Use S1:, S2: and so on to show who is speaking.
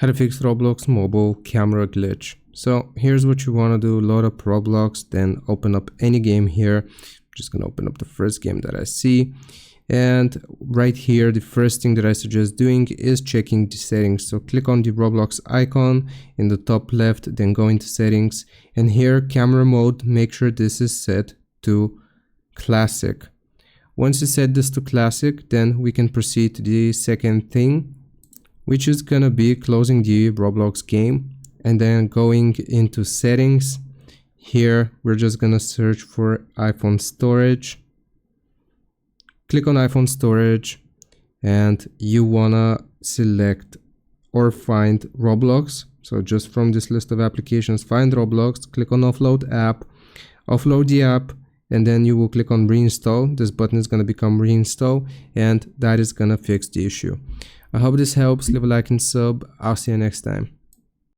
S1: How to fix Roblox mobile camera glitch. So here's what you want to do: load up Roblox, then open up any game here. I'm just gonna open up the first game that I see, and right here the first thing that I suggest doing is checking the settings. So click on the Roblox icon in the top left, then go into settings, and here camera mode, make sure this is set to classic. Once you set this to classic, then we can proceed to the second thing, which is gonna be closing the Roblox game and then going into settings. Here we're just gonna search for iPhone storage. Click on iPhone storage, and you wanna select or find Roblox. So just from this list of applications, find Roblox, click on offload app, offload the app, and then you will click on reinstall. This button is going to become reinstall, and that is going to fix the issue. I hope this helps. Leave a like and sub. I'll see you next time.